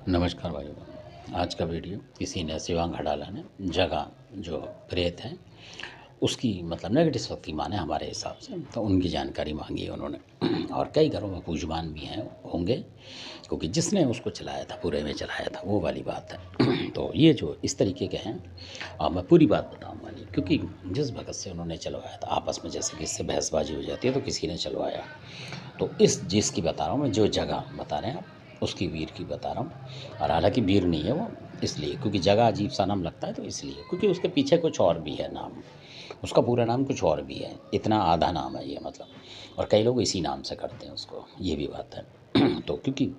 नमस्कार भाइयों। आज का वीडियो किसी ने शिवांग हडाला ने जगह जो प्रेत है उसकी मतलब नेगेटिव शक्ति माने हमारे हिसाब से, तो उनकी जानकारी मांगी है उन्होंने। और कई घरों में पूजमान भी हैं होंगे, क्योंकि जिसने उसको चलाया था पूरे में चलाया था वो वाली बात है। तो ये जो इस तरीके के हैं, मैं पूरी बात बताऊंगा नहीं, क्योंकि जिस भगत से उन्होंने चलवाया था आपस में जैसे किससे बहसबाजी हो जाती है तो किसी ने चलवाया। तो इस जिसकी बता रहा हूँ मैं, जो जगह बता रहे हैं आप उसकी वीर की बता रहा हूँ। और हालांकि वीर नहीं है वो, इसलिए क्योंकि जगह अजीब सा नाम लगता है, तो इसलिए क्योंकि उसके पीछे कुछ और भी है नाम। उसका पूरा नाम कुछ और भी है, इतना आधा नाम है ये मतलब। और कई लोग इसी नाम से करते हैं उसको, ये भी बात है। तो क्योंकि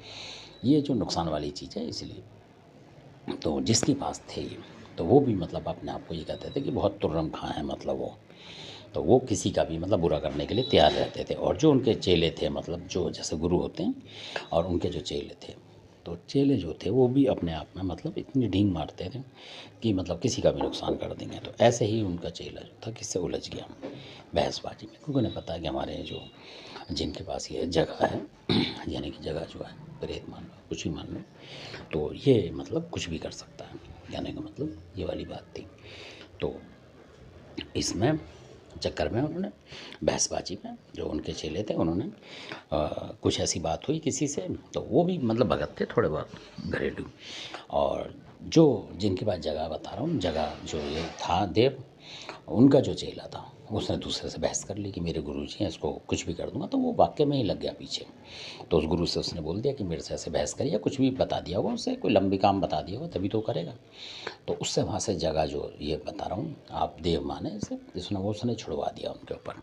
ये जो नुकसान वाली चीज़ है इसलिए, तो जिसके पास थे ये, तो वो भी मतलब अपने आप को ये कहते थे कि बहुत तुर्रम खां है मतलब वो। तो वो किसी का भी मतलब बुरा करने के लिए तैयार रहते थे। और जो उनके चेले थे, मतलब जो जैसे गुरु होते हैं और उनके जो चेले थे, तो चेले जो थे वो भी अपने आप में मतलब इतनी ढींग मारते थे कि मतलब किसी का भी नुकसान कर देंगे। तो ऐसे ही उनका चेला जो था किससे उलझ गया बहसबाजी में, क्योंकि उन्हें पता है कि हमारे जो जिनके पास ये जगह है यानी कि जगह जो है प्रेत मान लो कुछ भी मान लो, तो ये मतलब कुछ भी कर सकता है, कहने का मतलब ये वाली बात थी। तो इसमें चक्कर में उन्होंने बहसबाजी में जो उनके चेले थे उन्होंने कुछ ऐसी बात हुई किसी से, तो वो भी मतलब भगत थे थोड़े बहुत घरेलू। और जो जिनके पास जगह बता रहा हूँ, जगह जो ये था देव, उनका जो चेला था उसने दूसरे से बहस कर ली कि मेरे गुरु जी हैं, इसको कुछ भी कर दूंगा। तो वो वाक्य में ही लग गया पीछे। तो उस गुरु से उसने बोल दिया कि मेरे से ऐसे बहस करिए, कुछ भी बता दिया होगा उसे, कोई लंबी काम बता दिया होगा तभी तो करेगा। तो उससे वहाँ से जगह जो ये बता रहा हूँ आप देव माने इसे, जिसने वो उसने छुड़वा दिया उनके ऊपर,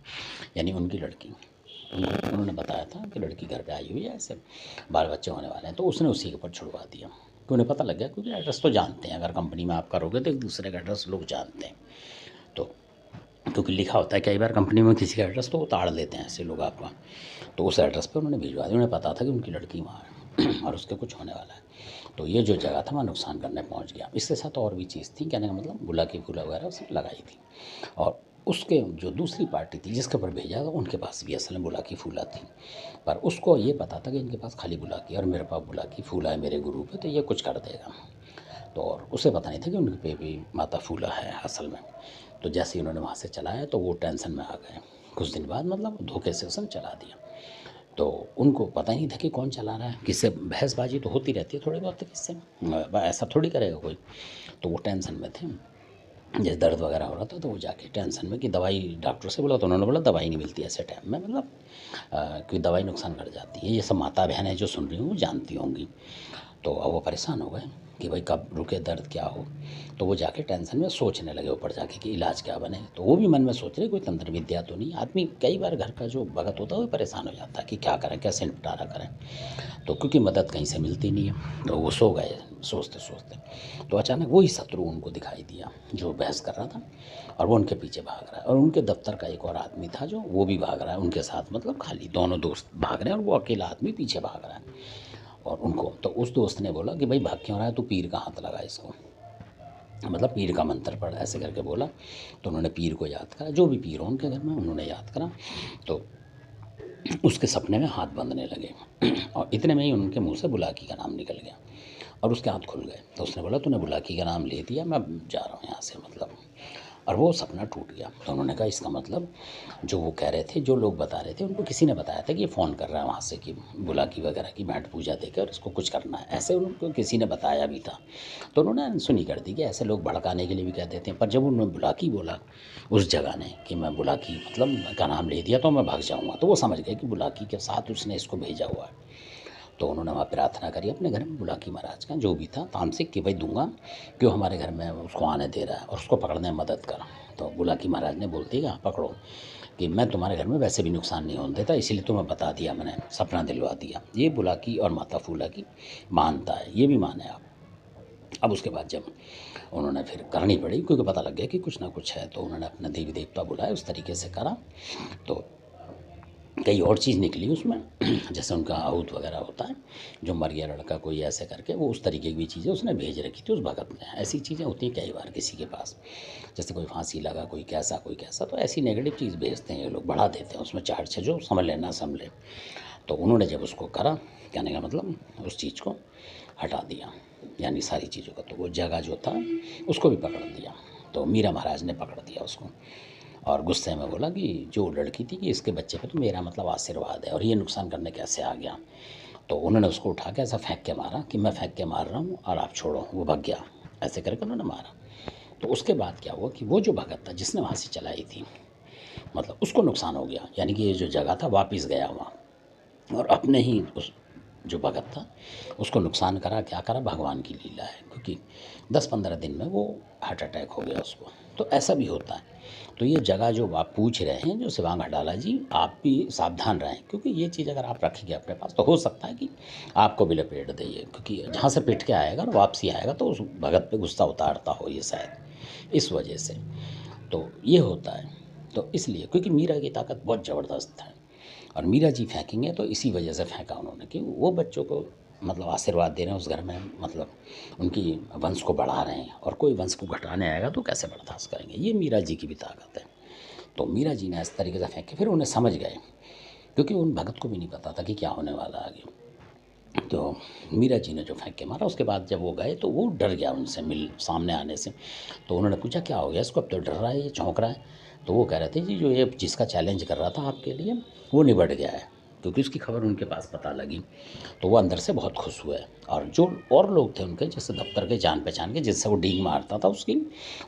यानी उनकी लड़की। उन्होंने बताया था कि लड़की घर पे आई हुई है, ऐसे बाल बच्चे होने वाले हैं, तो उसने उसी के ऊपर छुड़वा दिया। तो उन्हें पता लग गया, क्योंकि एड्रेस तो जानते हैं, अगर कंपनी में आप करोगे तो एक दूसरे का एड्रेस लोग जानते हैं। तो क्योंकि लिखा होता है कई बार कंपनी में किसी का एड्रेस, तो उतार लेते हैं ऐसे लोग आपका। तो उस एड्रेस पे उन्होंने भिजवा दिया। उन्हें पता था कि उनकी लड़की वहाँ है और उसके कुछ होने वाला है। तो ये जो जगह था वहाँ नुकसान करने पहुँच गया। इसके साथ और भी चीज़ थी, कहने का मतलब गुला की फूला वगैरह उसने लगाई थी। और उसके जो दूसरी पार्टी थी जिसके ऊपर भेजा था उनके पास भी असल में बुला की फूला थी, पर उसको ये पता था कि इनके पास खाली बुला की और मेरे पास बुला की फूला है मेरे गुरु पे, तो ये कुछ कर देगा। तो और उसे पता नहीं था कि उनके पे भी माता फूला है असल में। तो जैसे ही उन्होंने वहाँ से चलाया तो वो टेंशन में आ गए। कुछ दिन बाद मतलब धोखे से उसने चला दिया। तो उनको पता ही नहीं था कि कौन चला रहा है, किससे बहसबाजी तो होती रहती है थोड़ी बहुत, तो किससे ऐसा थोड़ी करेगा कोई। तो वो टेंशन में थे, जैसे दर्द वगैरह हो रहा था, तो वो जाके टेंशन में कि दवाई डॉक्टर से बोला, तो उन्होंने बोला दवाई नहीं मिलती ऐसे टाइम में, मतलब कि दवाई नुकसान कर जाती है। ये सब माता बहनें जो सुन रही हूँ वो जानती होंगी। तो अब वो परेशान हो गए कि भाई कब रुके, दर्द क्या हो। तो वो जाके टेंशन में सोचने लगे ऊपर जाके कि इलाज क्या बने। तो वो भी मन में सोच रहे कोई तंत्र विद्या तो नहीं। आदमी कई बार घर का जो भगत होता है वो परेशान हो जाता है कि क्या करें, कैसे निपटारा करें। तो क्योंकि मदद कहीं से मिलती नहीं है, तो वो सो गए सोचते सोचते। तो अचानक वही शत्रु उनको दिखाई दिया जो बहस कर रहा था, और वो उनके पीछे भाग रहा है। और उनके दफ्तर का एक और आदमी था जो वो भी भाग रहा है उनके साथ, मतलब खाली दोनों दोस्त भाग रहे हैं और वो अकेला आदमी पीछे भाग रहा है। और उनको तो उस दोस्त ने बोला कि भाई भाग क्यों रहा है, तू पीर का हाथ लगा इसको, मतलब पीर का मंत्र पढ़, ऐसे करके बोला। तो उन्होंने पीर को याद करा, जो भी पीर हो उनके घर में उन्होंने याद करा। तो उसके सपने में हाथ बंधने लगे और इतने में ही उनके मुंह से बुलाकी का नाम निकल गया और उसके हाथ खुल गए। तो उसने बोला तूने बुलाकी का नाम ले दिया, मैं जा रहा हूँ यहाँ से मतलब। और वो सपना टूट गया। तो उन्होंने कहा इसका मतलब जो वो कह रहे थे, जो लोग बता रहे थे, उनको किसी ने बताया था कि ये फ़ोन कर रहा है वहाँ से कि बुलाकी वगैरह की बैठ पूजा देकर और इसको कुछ करना है, ऐसे उनको किसी ने बताया भी था। तो उन्होंने अनसुनी कर दी कि ऐसे लोग भड़काने के लिए भी कह देते हैं। पर जब उन्होंने बुलाकी बोला उस जगह ने कि मैं बुलाकी मतलब का नाम ले दिया तो मैं भाग जाऊँगा, तो वो समझ गए कि बुलाकी के साथ उसने इसको भेजा हुआ है। तो उन्होंने वहाँ प्रार्थना करी अपने घर में बुलाकी महाराज का जो भी था तामसिक कि भाई दूंगा, क्यों हमारे घर में उसको आने दे रहा है और उसको पकड़ने में मदद कर। तो बुलाकी महाराज ने बोल दिया पकड़ो, कि मैं तुम्हारे घर में वैसे भी नुकसान नहीं होने देता, इसीलिए तुम्हें बता दिया, मैंने सपना दिलवा दिया। ये बुलाकी और माता फूला की मानता है, ये भी माने आप। अब उसके बाद जब उन्होंने फिर करनी पड़ी, क्योंकि पता लग गया कि कुछ ना कुछ है, तो उन्होंने अपने देवी देवता बुलाए, उस तरीके से करा। तो कई और चीज़ निकली उसमें जैसे उनका आहूत वगैरह होता है, जो मर गया लड़का कोई ऐसे करके, वो उस तरीके की भी चीज़ें उसने भेज रखी थी उस भगत ने। ऐसी चीज़ें होती हैं कई बार किसी के पास, जैसे कोई फांसी लगा, कोई कैसा कोई कैसा, तो ऐसी नेगेटिव चीज़ भेजते हैं ये लोग, बढ़ा देते हैं उसमें चार्ज से, जो समझ लेना समझ ले। तो उन्होंने जब उसको करा कहने का मतलब उस चीज़ को हटा दिया, यानी सारी चीज़ों का। तो वो जगह जो था उसको भी पकड़ दिया। तो मीरा महाराज ने पकड़ दिया उसको और गुस्से में बोला कि जो लड़की थी कि इसके बच्चे पे तो मेरा मतलब आशीर्वाद है और ये नुकसान करने कैसे आ गया। तो उन्होंने उसको उठा के ऐसा फेंक के मारा कि मैं फेंक के मार रहा हूँ और आप छोड़ो। वो भाग गया, ऐसे करके उन्होंने मारा। तो उसके बाद क्या हुआ कि वो जो भगत था जिसने वहाँ से चलाई थी, मतलब उसको नुकसान हो गया, यानी कि ये जो जगह था वापस गया वहाँ और अपने ही उस जो भगत था उसको नुकसान करा। क्या करा, भगवान की लीला है, क्योंकि 10-15 दिन में वो हार्ट अटैक हो गया उसको। तो ऐसा भी होता है। तो ये जगह जो आप पूछ रहे हैं जो शिवांग हडाला जी, आप भी सावधान रहें, क्योंकि ये चीज़ अगर आप रखेंगे अपने पास तो हो सकता है कि आपको भी लपेट दे ये, क्योंकि जहाँ से पिट के आएगा और वापसी आएगा तो उस भगत पे गुस्सा उतारता हो ये शायद इस वजह से। तो ये होता है। तो इसलिए क्योंकि मीरा की ताकत बहुत ज़बरदस्त है और मीरा जी फेंकेंगे तो इसी वजह से फेंका उन्होंने कि वो बच्चों को मतलब आशीर्वाद दे रहे हैं उस घर में, मतलब उनकी वंश को बढ़ा रहे हैं और कोई वंश को घटाने आएगा तो कैसे बर्दाश्त करेंगे। ये मीरा जी की भी ताकत है। तो मीरा जी ने इस तरीके से फेंके, फिर उन्हें समझ गए, क्योंकि उन भगत को भी नहीं पता था कि क्या होने वाला आगे। तो मीरा जी ने जो फेंक के मारा, उसके बाद जब वो गए तो वो डर गया उनसे सामने आने से। तो उन्होंने पूछा क्या हो गया इसको, अब तो डर रहा है, ये चौंक रहा है। तो वो कह रहे थे जी जो ये जिसका चैलेंज कर रहा था आपके लिए वो निबट गया है, क्योंकि उसकी खबर उनके पास पता लगी। तो वो अंदर से बहुत खुश हुए और जो और लोग थे उनके जैसे दफ्तर के जान पहचान के जिससे वो डींग मारता था उसकी,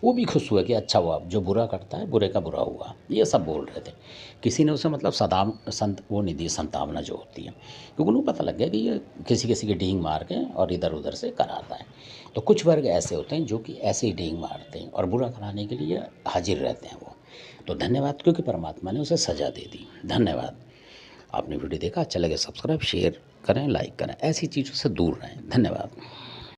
वो भी खुश हुए कि अच्छा हुआ, जो बुरा करता है बुरे का बुरा हुआ, ये सब बोल रहे थे। किसी ने उसे मतलब सदाम संत वो नहीं दी, संतावना जो होती है, क्योंकि उन्हें पता लग गया कि ये किसी किसी की डींग मार के और इधर उधर से कराता है। तो कुछ वर्ग ऐसे होते हैं जो कि ऐसे ही डींग मारते हैं और बुरा कराने के लिए हाजिर रहते हैं वो। तो धन्यवाद, क्योंकि परमात्मा ने उसे सज़ा दे दी। धन्यवाद। आपने वीडियो देखा, अच्छा लगे सब्सक्राइब शेयर करें, लाइक करें, ऐसी चीज़ों से दूर रहें। धन्यवाद।